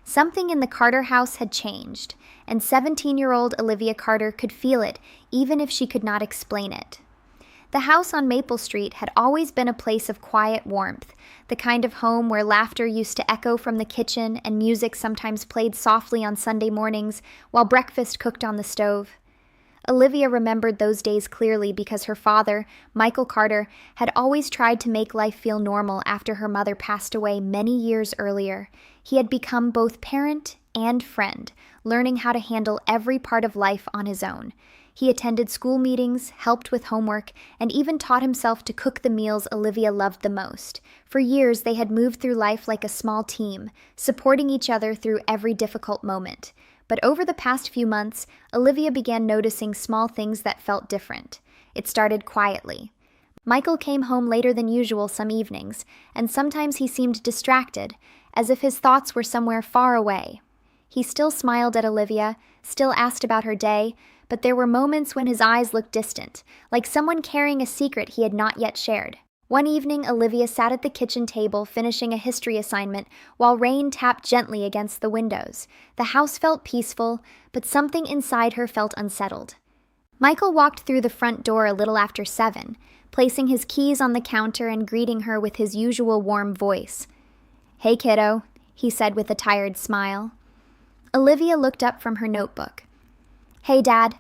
Something in the Carter house had changed, and 17-year-old Olivia Carter could feel it, even if she could not explain it. The house on Maple Street had always been a place of quiet warmth, the kind of home where laughter used to echo from the kitchen and music sometimes played softly on Sunday mornings while breakfast cooked on the stove. Olivia remembered those days clearly because her father, Michael Carter, had always tried to make life feel normal after her mother passed away many years earlier. He had become both parent and friend, learning how to handle every part of life on his own. He attended school meetings, helped with homework, and even taught himself to cook the meals Olivia loved the most. For years, they had moved through life like a small team, supporting each other through every difficult moment. But over the past few months, Olivia began noticing small things that felt different. It started quietly. Michael came home later than usual some evenings, and sometimes he seemed distracted, as if his thoughts were somewhere far away. He still smiled at Olivia, still asked about her day, but there were moments when his eyes looked distant, like someone carrying a secret he had not yet shared. One evening, Olivia sat at the kitchen table finishing a history assignment while rain tapped gently against the windows. The house felt peaceful, but something inside her felt unsettled. Michael walked through the front door a little after 7, placing his keys on the counter and greeting her with his usual warm voice. "Hey, kiddo," he said with a tired smile. Olivia looked up from her notebook. "Hey, Dad."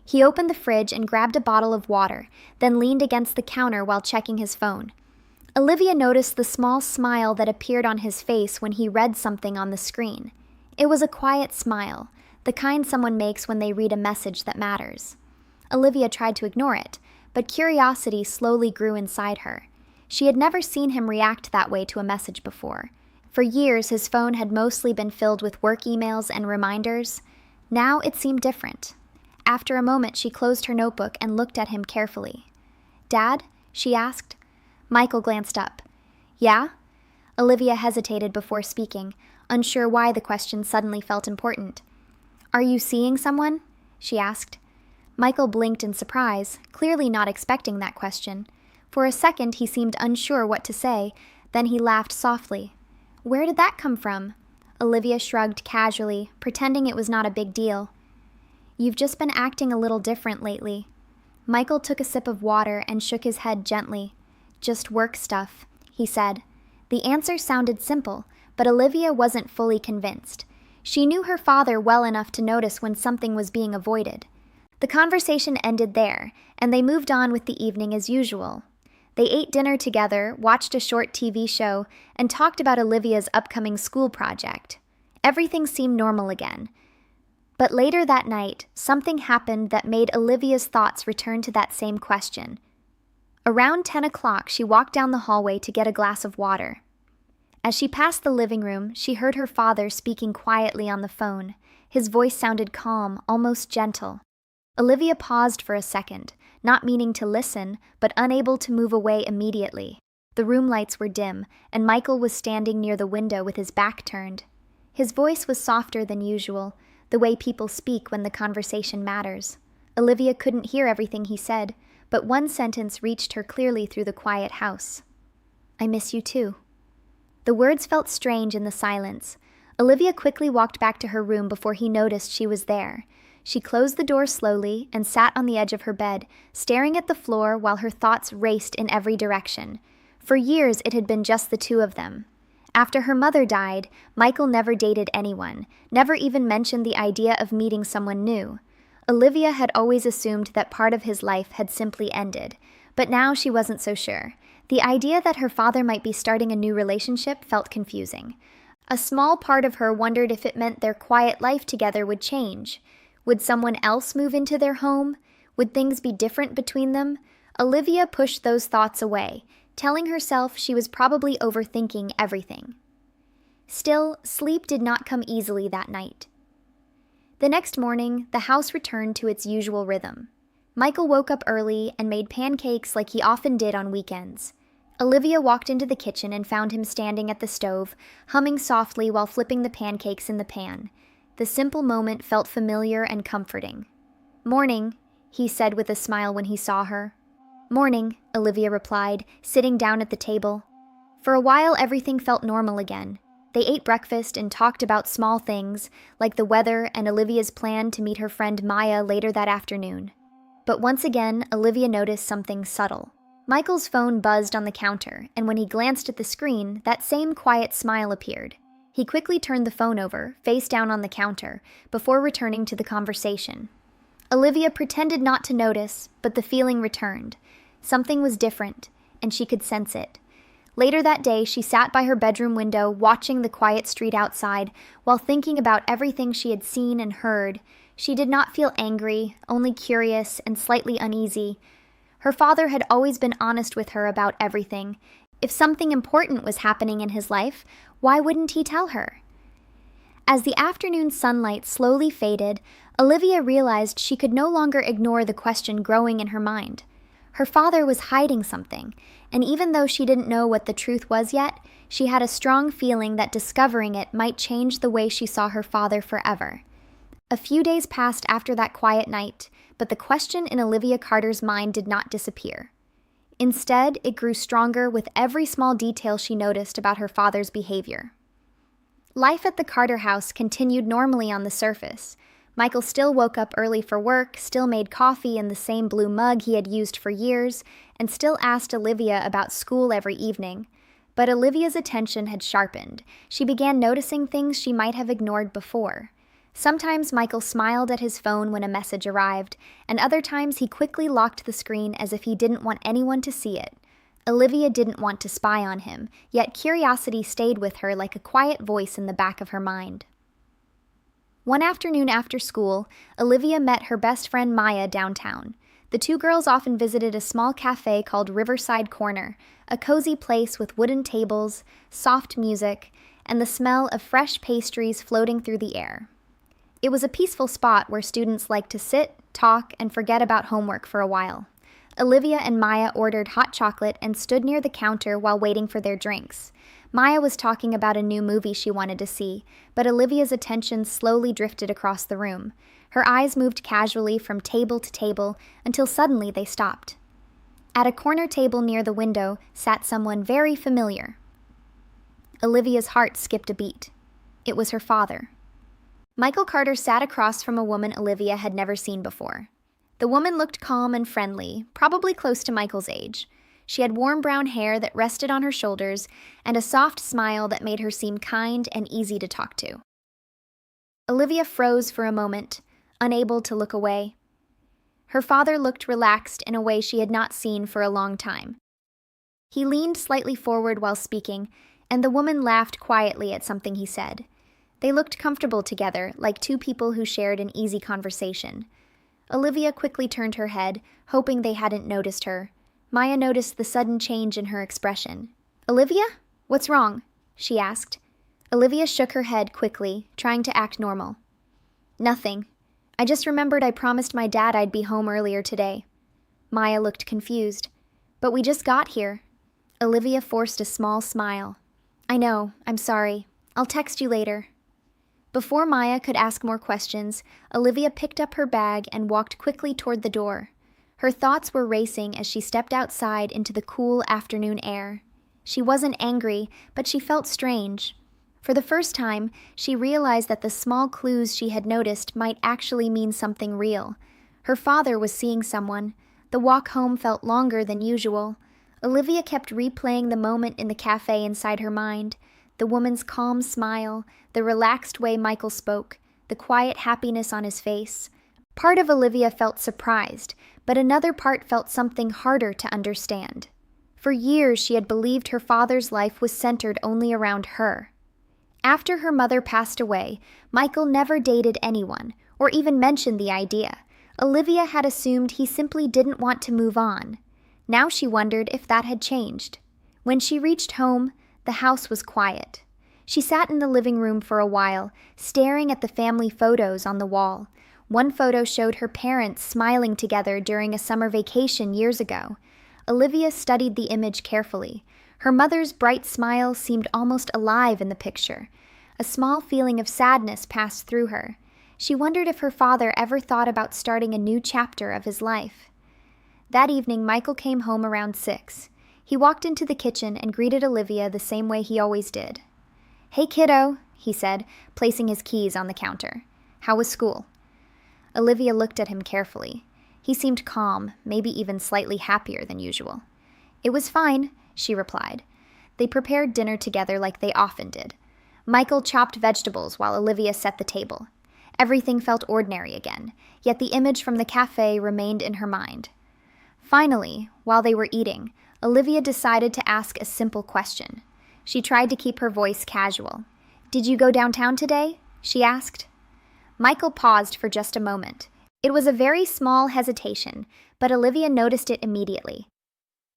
He opened the fridge and grabbed a bottle of water, then leaned against the counter while checking his phone. Olivia noticed the small smile that appeared on his face when he read something on the screen. It was a quiet smile, the kind someone makes when they read a message that matters. Olivia tried to ignore it, but curiosity slowly grew inside her. She had never seen him react that way to a message before. For years, his phone had mostly been filled with work emails and reminders. Now it seemed different. After a moment, she closed her notebook and looked at him carefully. "Dad?" she asked. Michael glanced up. "Yeah?" Olivia hesitated before speaking, unsure why the question suddenly felt important. "Are you seeing someone?" she asked. Michael blinked in surprise, clearly not expecting that question. For a second, he seemed unsure what to say, then he laughed softly. "Where did that come from?" Olivia shrugged casually, pretending it was not a big deal. "You've just been acting a little different lately." Michael took a sip of water and shook his head gently. "Just work stuff," he said. The answer sounded simple, but Olivia wasn't fully convinced. She knew her father well enough to notice when something was being avoided. The conversation ended there, and they moved on with the evening as usual. They ate dinner together, watched a short TV show, and talked about Olivia's upcoming school project. Everything seemed normal again. But later that night, something happened that made Olivia's thoughts return to that same question. Around 10 o'clock, she walked down the hallway to get a glass of water. As she passed the living room, she heard her father speaking quietly on the phone. His voice sounded calm, almost gentle. Olivia paused for a second, not meaning to listen, but unable to move away immediately. The room lights were dim, and Michael was standing near the window with his back turned. His voice was softer than usual, the way people speak when the conversation matters. Olivia couldn't hear everything he said, but one sentence reached her clearly through the quiet house. "I miss you too." The words felt strange in the silence. Olivia quickly walked back to her room before he noticed she was there. She closed the door slowly and sat on the edge of her bed, staring at the floor while her thoughts raced in every direction. For years, it had been just the two of them. After her mother died, Michael never dated anyone, never even mentioned the idea of meeting someone new. Olivia had always assumed that part of his life had simply ended, but now she wasn't so sure. The idea that her father might be starting a new relationship felt confusing. A small part of her wondered if it meant their quiet life together would change. Would someone else move into their home? Would things be different between them? Olivia pushed those thoughts away, telling herself she was probably overthinking everything. Still, sleep did not come easily that night. The next morning, the house returned to its usual rhythm. Michael woke up early and made pancakes like he often did on weekends. Olivia walked into the kitchen and found him standing at the stove, humming softly while flipping the pancakes in the pan. The simple moment felt familiar and comforting. "Morning," he said with a smile when he saw her. "Morning," Olivia replied, sitting down at the table. For a while, everything felt normal again. They ate breakfast and talked about small things, like the weather and Olivia's plan to meet her friend Maya later that afternoon. But once again, Olivia noticed something subtle. Michael's phone buzzed on the counter, and when he glanced at the screen, that same quiet smile appeared. He quickly turned the phone over, face down on the counter, before returning to the conversation. Olivia pretended not to notice, but the feeling returned. Something was different, and she could sense it. Later that day, she sat by her bedroom window, watching the quiet street outside, while thinking about everything she had seen and heard. She did not feel angry, only curious and slightly uneasy. Her father had always been honest with her about everything. If something important was happening in his life, why wouldn't he tell her? As the afternoon sunlight slowly faded, Olivia realized she could no longer ignore the question growing in her mind. Her father was hiding something, and even though she didn't know what the truth was yet, she had a strong feeling that discovering it might change the way she saw her father forever. A few days passed after that quiet night, but the question in Olivia Carter's mind did not disappear. Instead, it grew stronger with every small detail she noticed about her father's behavior. Life at the Carter house continued normally on the surface. Michael still woke up early for work, still made coffee in the same blue mug he had used for years, and still asked Olivia about school every evening. But Olivia's attention had sharpened. She began noticing things she might have ignored before. Sometimes Michael smiled at his phone when a message arrived, and other times he quickly locked the screen as if he didn't want anyone to see it. Olivia didn't want to spy on him, yet curiosity stayed with her like a quiet voice in the back of her mind. One afternoon after school, Olivia met her best friend Maya downtown. The two girls often visited a small cafe called Riverside Corner, a cozy place with wooden tables, soft music, and the smell of fresh pastries floating through the air. It was a peaceful spot where students liked to sit, talk, and forget about homework for a while. Olivia and Maya ordered hot chocolate and stood near the counter while waiting for their drinks. Maya was talking about a new movie she wanted to see, but Olivia's attention slowly drifted across the room. Her eyes moved casually from table to table until suddenly they stopped. At a corner table near the window sat someone very familiar. Olivia's heart skipped a beat. It was her father. Michael Carter sat across from a woman Olivia had never seen before. The woman looked calm and friendly, probably close to Michael's age. She had warm brown hair that rested on her shoulders and a soft smile that made her seem kind and easy to talk to. Olivia froze for a moment, unable to look away. Her father looked relaxed in a way she had not seen for a long time. He leaned slightly forward while speaking, and the woman laughed quietly at something he said. They looked comfortable together, like two people who shared an easy conversation. Olivia quickly turned her head, hoping they hadn't noticed her. Maya noticed the sudden change in her expression. "Olivia? What's wrong?" she asked. Olivia shook her head quickly, trying to act normal. "Nothing. I just remembered I promised my dad I'd be home earlier today." Maya looked confused. "But we just got here." Olivia forced a small smile. "I know. I'm sorry. I'll text you later." Before Maya could ask more questions, Olivia picked up her bag and walked quickly toward the door. Her thoughts were racing as she stepped outside into the cool afternoon air. She wasn't angry, but she felt strange. For the first time, she realized that the small clues she had noticed might actually mean something real. Her father was seeing someone. The walk home felt longer than usual. Olivia kept replaying the moment in the cafe inside her mind. The woman's calm smile, the relaxed way Michael spoke, the quiet happiness on his face. Part of Olivia felt surprised, but another part felt something harder to understand. For years, she had believed her father's life was centered only around her. After her mother passed away, Michael never dated anyone, or even mentioned the idea. Olivia had assumed he simply didn't want to move on. Now she wondered if that had changed. When she reached home, the house was quiet. She sat in the living room for a while, staring at the family photos on the wall. One photo showed her parents smiling together during a summer vacation years ago. Olivia studied the image carefully. Her mother's bright smile seemed almost alive in the picture. A small feeling of sadness passed through her. She wondered if her father ever thought about starting a new chapter of his life. That evening, Michael came home around 6. He walked into the kitchen and greeted Olivia the same way he always did. "Hey, kiddo," he said, placing his keys on the counter. "How was school?" Olivia looked at him carefully. He seemed calm, maybe even slightly happier than usual. "It was fine," she replied. They prepared dinner together like they often did. Michael chopped vegetables while Olivia set the table. Everything felt ordinary again, yet the image from the cafe remained in her mind. Finally, while they were eating, Olivia decided to ask a simple question. She tried to keep her voice casual. "Did you go downtown today?" she asked. Michael paused for just a moment. It was a very small hesitation, but Olivia noticed it immediately.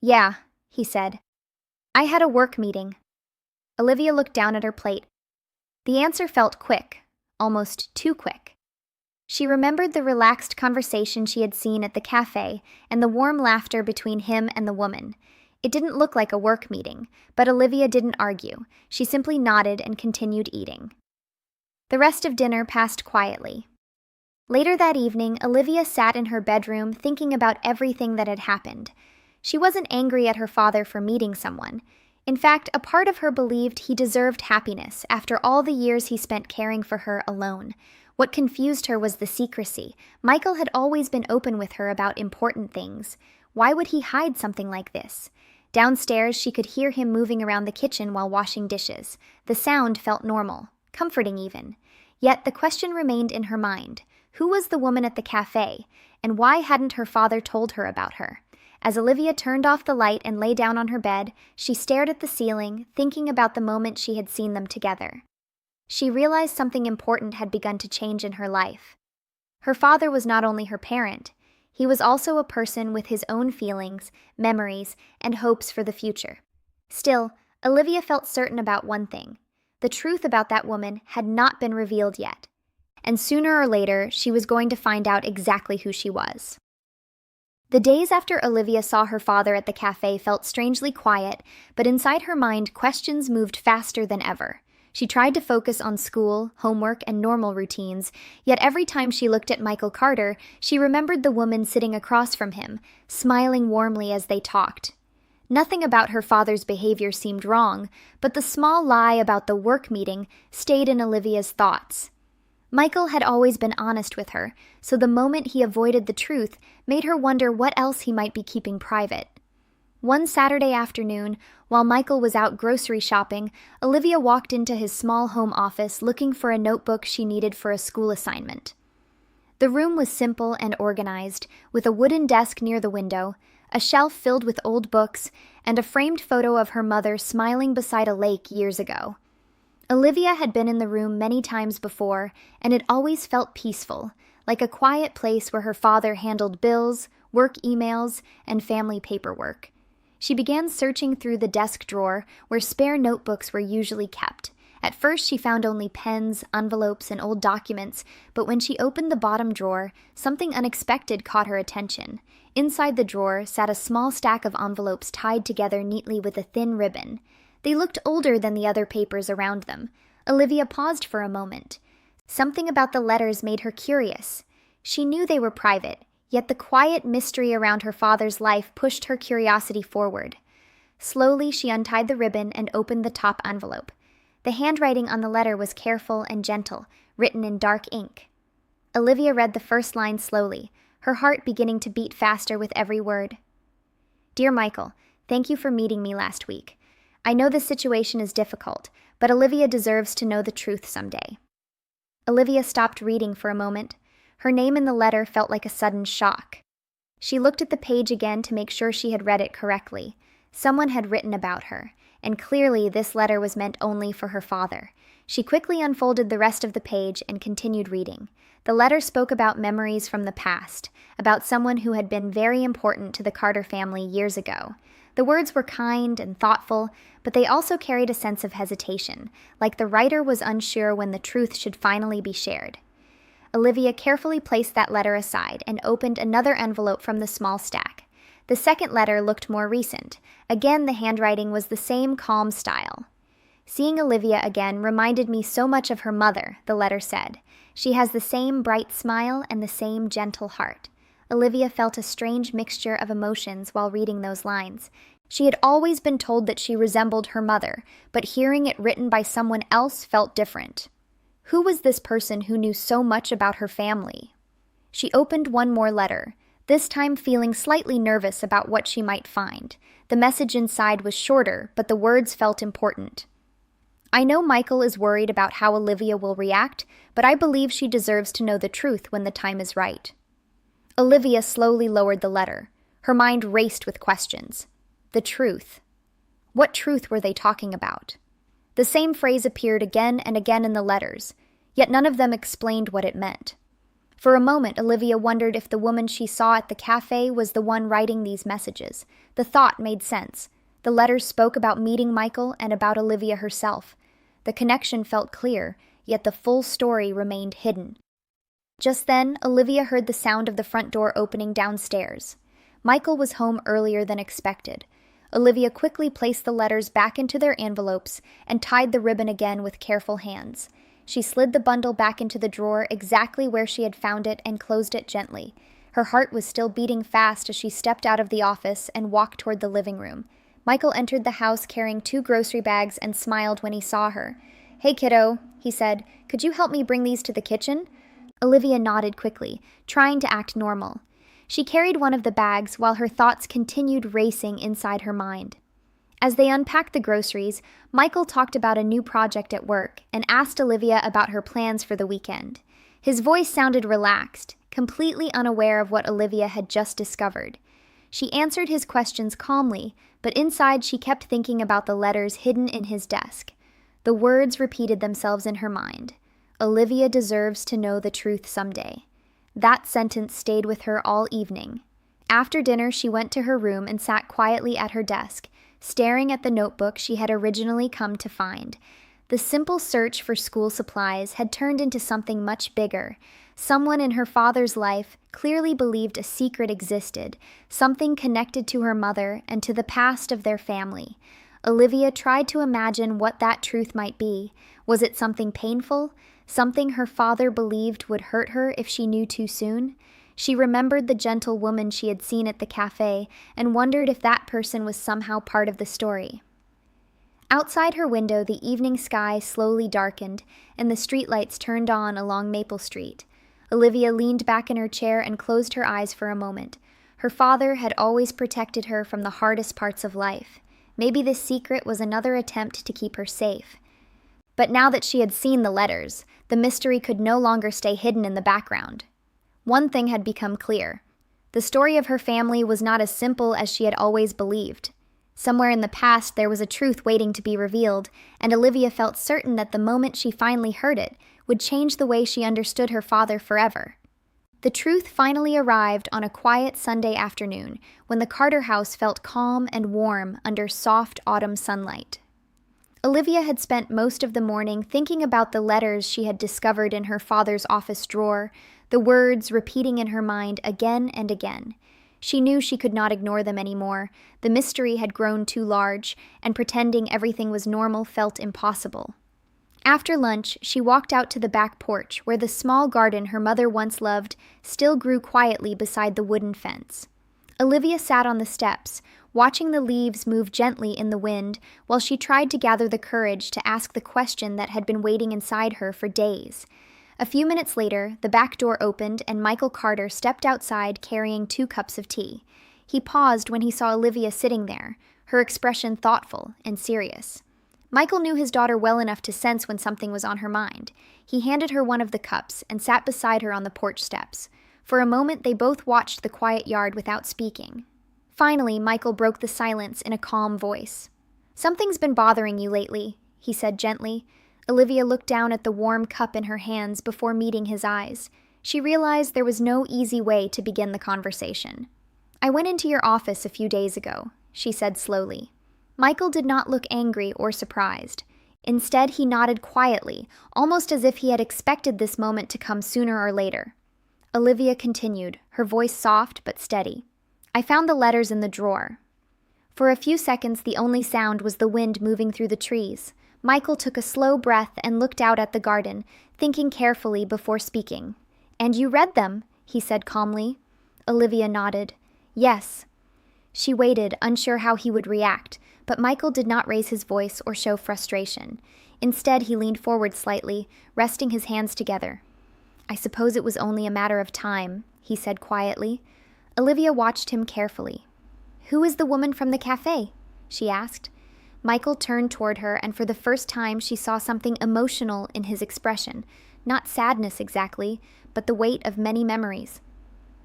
"Yeah," he said. "I had a work meeting." Olivia looked down at her plate. The answer felt quick, almost too quick. She remembered the relaxed conversation she had seen at the cafe and the warm laughter between him and the woman. It didn't look like a work meeting, but Olivia didn't argue. She simply nodded and continued eating. The rest of dinner passed quietly. Later that evening, Olivia sat in her bedroom thinking about everything that had happened. She wasn't angry at her father for meeting someone. In fact, a part of her believed he deserved happiness after all the years he spent caring for her alone. What confused her was the secrecy. Michael had always been open with her about important things. Why would he hide something like this? Downstairs, she could hear him moving around the kitchen while washing dishes. The sound felt normal, comforting even. Yet the question remained in her mind. Who was the woman at the cafe, and why hadn't her father told her about her? As Olivia turned off the light and lay down on her bed, she stared at the ceiling, thinking about the moment she had seen them together. She realized something important had begun to change in her life. Her father was not only her parent, he was also a person with his own feelings, memories, and hopes for the future. Still, Olivia felt certain about one thing. The truth about that woman had not been revealed yet. And sooner or later, she was going to find out exactly who she was. The days after Olivia saw her father at the cafe felt strangely quiet, but inside her mind, questions moved faster than ever. She tried to focus on school, homework, and normal routines, yet every time she looked at Michael Carter, she remembered the woman sitting across from him, smiling warmly as they talked. Nothing about her father's behavior seemed wrong, but the small lie about the work meeting stayed in Olivia's thoughts. Michael had always been honest with her, so the moment he avoided the truth made her wonder what else he might be keeping private. One Saturday afternoon, while Michael was out grocery shopping, Olivia walked into his small home office looking for a notebook she needed for a school assignment. The room was simple and organized, with a wooden desk near the window, a shelf filled with old books, and a framed photo of her mother smiling beside a lake years ago. Olivia had been in the room many times before, and it always felt peaceful, like a quiet place where her father handled bills, work emails, and family paperwork. She began searching through the desk drawer where spare notebooks were usually kept. At first, she found only pens, envelopes, and old documents, but when she opened the bottom drawer, something unexpected caught her attention. Inside the drawer sat a small stack of envelopes tied together neatly with a thin ribbon. They looked older than the other papers around them. Olivia paused for a moment. Something about the letters made her curious. She knew they were private, yet the quiet mystery around her father's life pushed her curiosity forward. Slowly, she untied the ribbon and opened the top envelope. The handwriting on the letter was careful and gentle, written in dark ink. Olivia read the first line slowly, her heart beginning to beat faster with every word. "Dear Michael, thank you for meeting me last week. I know this situation is difficult, but Olivia deserves to know the truth someday." Olivia stopped reading for a moment. Her name in the letter felt like a sudden shock. She looked at the page again to make sure she had read it correctly. Someone had written about her, and clearly this letter was meant only for her father. She quickly unfolded the rest of the page and continued reading. The letter spoke about memories from the past, about someone who had been very important to the Carter family years ago. The words were kind and thoughtful, but they also carried a sense of hesitation, like the writer was unsure when the truth should finally be shared. Olivia carefully placed that letter aside and opened another envelope from the small stack. The second letter looked more recent. Again, the handwriting was the same calm style. "Seeing Olivia again reminded me so much of her mother," the letter said. "She has the same bright smile and the same gentle heart." Olivia felt a strange mixture of emotions while reading those lines. She had always been told that she resembled her mother, but hearing it written by someone else felt different. Who was this person who knew so much about her family? She opened one more letter, this time feeling slightly nervous about what she might find. The message inside was shorter, but the words felt important. I know Michael is worried about how Olivia will react, but I believe she deserves to know the truth when the time is right. Olivia slowly lowered the letter. Her mind raced with questions. The truth. What truth were they talking about? The same phrase appeared again and again in the letters, yet none of them explained what it meant. For a moment, Olivia wondered if the woman she saw at the cafe was the one writing these messages. The thought made sense. The letters spoke about meeting Michael and about Olivia herself. The connection felt clear, yet the full story remained hidden. Just then, Olivia heard the sound of the front door opening downstairs. Michael was home earlier than expected. Olivia quickly placed the letters back into their envelopes and tied the ribbon again with careful hands. She slid the bundle back into the drawer exactly where she had found it and closed it gently. Her heart was still beating fast as she stepped out of the office and walked toward the living room. Michael entered the house carrying 2 grocery bags and smiled when he saw her. "Hey, kiddo," he said. "Could you help me bring these to the kitchen?" Olivia nodded quickly, trying to act normal. She carried one of the bags while her thoughts continued racing inside her mind. As they unpacked the groceries, Michael talked about a new project at work and asked Olivia about her plans for the weekend. His voice sounded relaxed, completely unaware of what Olivia had just discovered. She answered his questions calmly, but inside she kept thinking about the letters hidden in his desk. The words repeated themselves in her mind. Olivia deserves to know the truth someday. That sentence stayed with her all evening. After dinner, she went to her room and sat quietly at her desk, staring at the notebook she had originally come to find. The simple search for school supplies had turned into something much bigger. Someone in her father's life clearly believed a secret existed, something connected to her mother and to the past of their family. Olivia tried to imagine what that truth might be. Was it something painful? Something her father believed would hurt her if she knew too soon? She remembered the gentle woman she had seen at the cafe and wondered if that person was somehow part of the story. Outside her window, the evening sky slowly darkened and the streetlights turned on along Maple Street. Olivia leaned back in her chair and closed her eyes for a moment. Her father had always protected her from the hardest parts of life. Maybe this secret was another attempt to keep her safe. But now that she had seen the letters, the mystery could no longer stay hidden in the background. One thing had become clear. The story of her family was not as simple as she had always believed. Somewhere in the past there was a truth waiting to be revealed, and Olivia felt certain that the moment she finally heard it would change the way she understood her father forever. The truth finally arrived on a quiet Sunday afternoon when the Carter house felt calm and warm under soft autumn sunlight. Olivia had spent most of the morning thinking about the letters she had discovered in her father's office drawer, the words repeating in her mind again and again. She knew she could not ignore them anymore. The mystery had grown too large, and pretending everything was normal felt impossible. After lunch, she walked out to the back porch where the small garden her mother once loved still grew quietly beside the wooden fence. Olivia sat on the steps, watching the leaves move gently in the wind while she tried to gather the courage to ask the question that had been waiting inside her for days. A few minutes later, the back door opened and Michael Carter stepped outside carrying 2 cups of tea. He paused when he saw Olivia sitting there, her expression thoughtful and serious. Michael knew his daughter well enough to sense when something was on her mind. He handed her one of the cups and sat beside her on the porch steps. For a moment, they both watched the quiet yard without speaking. Finally, Michael broke the silence in a calm voice. "Something's been bothering you lately," he said gently. Olivia looked down at the warm cup in her hands before meeting his eyes. She realized there was no easy way to begin the conversation. "I went into your office a few days ago," she said slowly. Michael did not look angry or surprised. Instead, he nodded quietly, almost as if he had expected this moment to come sooner or later. Olivia continued, her voice soft but steady. "I found the letters in the drawer." For a few seconds, the only sound was the wind moving through the trees. Michael took a slow breath and looked out at the garden, thinking carefully before speaking. "And you read them?" he said calmly. Olivia nodded. "Yes." She waited, unsure how he would react, but Michael did not raise his voice or show frustration. Instead, he leaned forward slightly, resting his hands together. "I suppose it was only a matter of time," he said quietly. Olivia watched him carefully. "Who is the woman from the cafe?" she asked. Michael turned toward her, and for the first time she saw something emotional in his expression. Not sadness exactly, but the weight of many memories.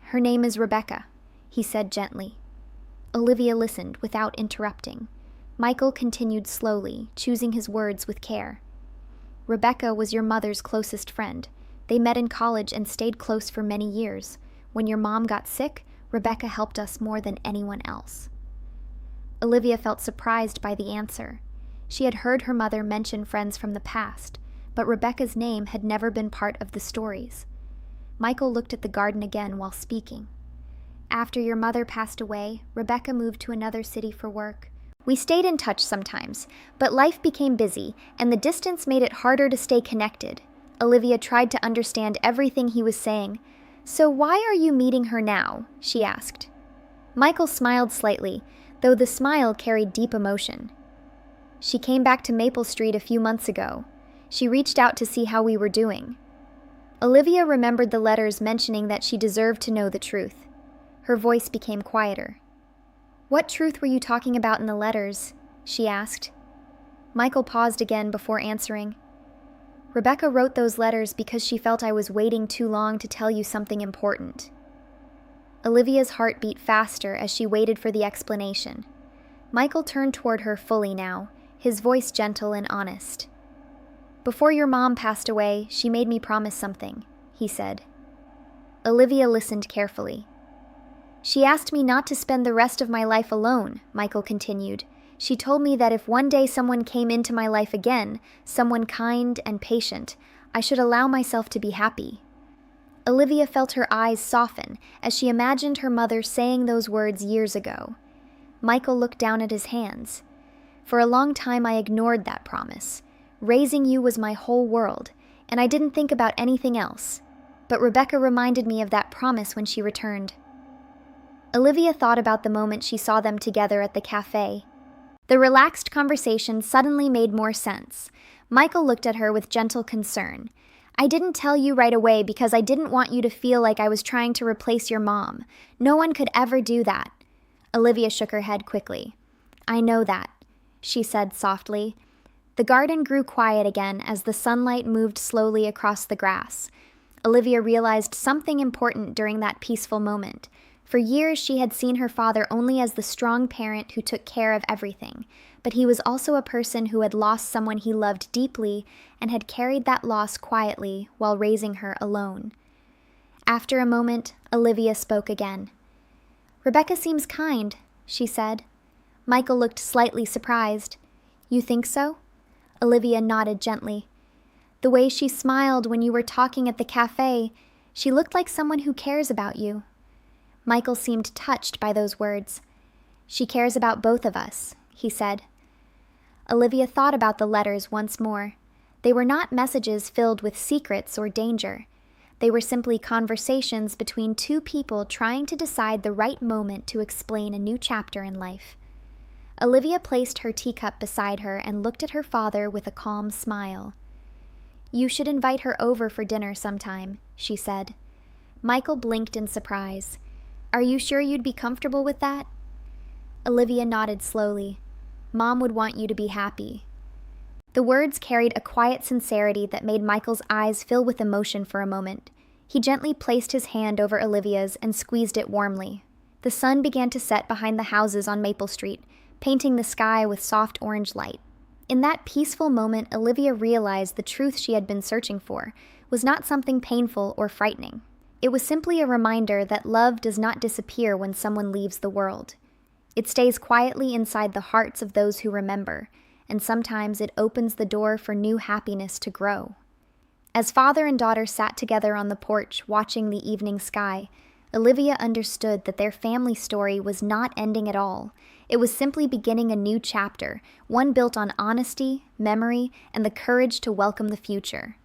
"Her name is Rebecca," he said gently. Olivia listened without interrupting. Michael continued slowly, choosing his words with care. "Rebecca was your mother's closest friend. They met in college and stayed close for many years. When your mom got sick, Rebecca helped us more than anyone else." Olivia felt surprised by the answer. She had heard her mother mention friends from the past, but Rebecca's name had never been part of the stories. Michael looked at the garden again while speaking. "After your mother passed away, Rebecca moved to another city for work. We stayed in touch sometimes, but life became busy, and the distance made it harder to stay connected." Olivia tried to understand everything he was saying. "So why are you meeting her now?" she asked. Michael smiled slightly, though the smile carried deep emotion. "She came back to Maple Street a few months ago. She reached out to see how we were doing." Olivia remembered the letters mentioning that she deserved to know the truth. Her voice became quieter. "What truth were you talking about in the letters?" she asked. Michael paused again before answering. "Rebecca wrote those letters because she felt I was waiting too long to tell you something important." Olivia's heart beat faster as she waited for the explanation. Michael turned toward her fully now, his voice gentle and honest. "Before your mom passed away, she made me promise something," he said. Olivia listened carefully. "She asked me not to spend the rest of my life alone," Michael continued. "She told me that if one day someone came into my life again, someone kind and patient, I should allow myself to be happy." Olivia felt her eyes soften as she imagined her mother saying those words years ago. Michael looked down at his hands. "For a long time I ignored that promise. Raising you was my whole world, and I didn't think about anything else. But Rebecca reminded me of that promise when she returned." Olivia thought about the moment she saw them together at the cafe. The relaxed conversation suddenly made more sense. Michael looked at her with gentle concern. "I didn't tell you right away because I didn't want you to feel like I was trying to replace your mom. No one could ever do that." Olivia shook her head quickly. "I know that," she said softly. The garden grew quiet again as the sunlight moved slowly across the grass. Olivia realized something important during that peaceful moment. For years she had seen her father only as the strong parent who took care of everything, but he was also a person who had lost someone he loved deeply and had carried that loss quietly while raising her alone. After a moment, Olivia spoke again. "Rebecca seems kind," she said. Michael looked slightly surprised. "You think so?" Olivia nodded gently. "The way she smiled when you were talking at the cafe, she looked like someone who cares about you." Michael seemed touched by those words. "She cares about both of us," he said. Olivia thought about the letters once more. They were not messages filled with secrets or danger. They were simply conversations between two people trying to decide the right moment to explain a new chapter in life. Olivia placed her teacup beside her and looked at her father with a calm smile. "You should invite her over for dinner sometime," she said. Michael blinked in surprise. "Are you sure you'd be comfortable with that?" Olivia nodded slowly. "Mom would want you to be happy." The words carried a quiet sincerity that made Michael's eyes fill with emotion for a moment. He gently placed his hand over Olivia's and squeezed it warmly. The sun began to set behind the houses on Maple Street, painting the sky with soft orange light. In that peaceful moment, Olivia realized the truth she had been searching for was not something painful or frightening. It was simply a reminder that love does not disappear when someone leaves the world. It stays quietly inside the hearts of those who remember, and sometimes it opens the door for new happiness to grow. As father and daughter sat together on the porch watching the evening sky, Olivia understood that their family story was not ending at all. It was simply beginning a new chapter, one built on honesty, memory, and the courage to welcome the future.